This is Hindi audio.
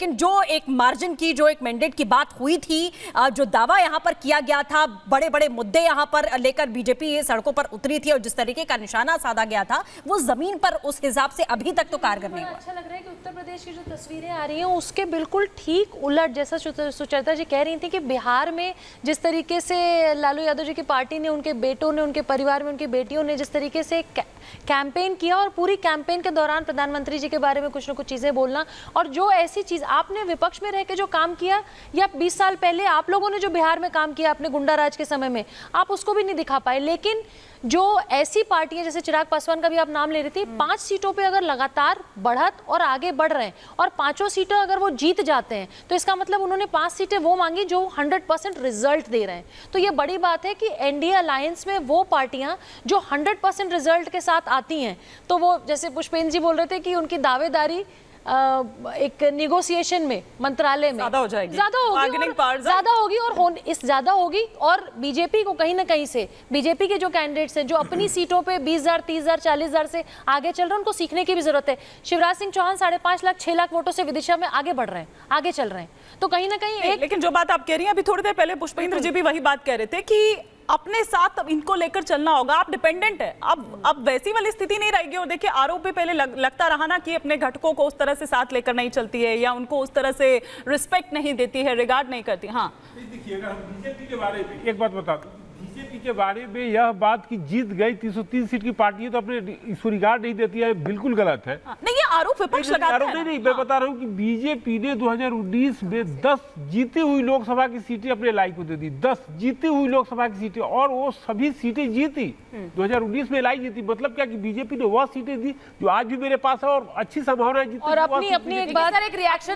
लेकिन जो एक मार्जिन की, जो एक मैंडेट की बात हुई थी, जो दावा यहां पर किया गया था, बड़े बड़े मुद्दे यहां पर लेकर बीजेपी सड़कों पर उतरी थी और जिस तरीके का निशाना साधा गया था वो जमीन पर उस हिसाब से अभी तक तो कारगर नहीं हुआ। अच्छा लग रहा है कि उत्तर प्रदेश की जो तस्वीरें आ रही हैं उसके बिल्कुल ठीक उलट, जैसा सुचरिता जी कह रही थी कि बिहार में जिस तरीके से लालू यादव जी की पार्टी ने, उनके बेटों ने, उनके परिवार में उनकी बेटियों ने जिस तरीके से कैंपेन किया और पूरी कैंपेन के दौरान प्रधानमंत्री जी के बारे में कुछ ना कुछ चीजें बोलना, और जो ऐसी चीज आपने विपक्ष में रह के जो काम किया या 20 साल पहले आप लोगों ने जो बिहार में काम किया अपने गुंडा राज के समय में, आप उसको भी नहीं दिखा पाए। लेकिन जो ऐसी पार्टियां, जैसे चिराग पासवान का भी आप नाम ले रही थी, 5 सीटों पे अगर लगातार बढ़त और आगे बढ़ रहे हैं और 5 सीटों अगर वो जीत जाते हैं तो इसका मतलब उन्होंने 5 सीटें वो मांगी जो 100% रिजल्ट दे रहे हैं। तो ये बड़ी बात है कि एनडीए अलायंस में वो पार्टियां जो 100% रिजल्ट के साथ आती हैं, तो वो जैसे पुष्पेंद्र जी बोल रहे थे कि उनकी दावेदारी एक निगोशिएशन में मंत्रालय में ज्यादा हो जाएगी, ज्यादा होगी और बीजेपी को कहीं ना कहीं से, बीजेपी के जो कैंडिडेट्स हैं जो अपनी सीटों पे 20,000, 30,000, 40,000 से आगे चल रहे हैं, उनको सीखने की भी जरूरत है। शिवराज सिंह चौहान 5.5 लाख 6 लाख वोटों से विदिशा में आगे बढ़ रहे हैं, आगे चल रहे हैं। तो कहीं ना कहीं लेकिन जो बात आप कह रही हैं, अभी थोड़ी देर पहले पुष्पेंद्र जी भी वही बात कह रहे थे कि अपने साथ अब इनको लेकर चलना होगा, आप डिपेंडेंट है। अब वैसी वाली स्थिति नहीं रहेगी। और देखिए आरोप पहले लगता रहा ना कि अपने घटकों को उस तरह से साथ लेकर नहीं चलती है या उनको उस तरह से रिस्पेक्ट नहीं देती है, रिगार्ड नहीं करती। हाँ देखिए, अगर हम बीजेपी के बारे में एक बात बता दूं, बीजेपी के बारे में यह बात की जीत गई 303 सीट की पार्टी है तो अपने इसको रिगार्ड नहीं देती है, बिल्कुल गलत है। नहीं, ये आरोप विपक्ष लगाता है। नहीं, मैं बता रहा हूँ कि बीजेपी ने 2019 में 10 जीती हुई लोकसभा की सीटें अपने लाई को दे दी, 10 जीती हुई लोकसभा की सीटें, और वो सभी सीटें जीती 2019 में लाई जीती। मतलब क्या कि बीजेपी ने वह सीटें दी जो आज भी मेरे पास है और अच्छी संभावना है। और अपनी एक बात, एक रिएक्शन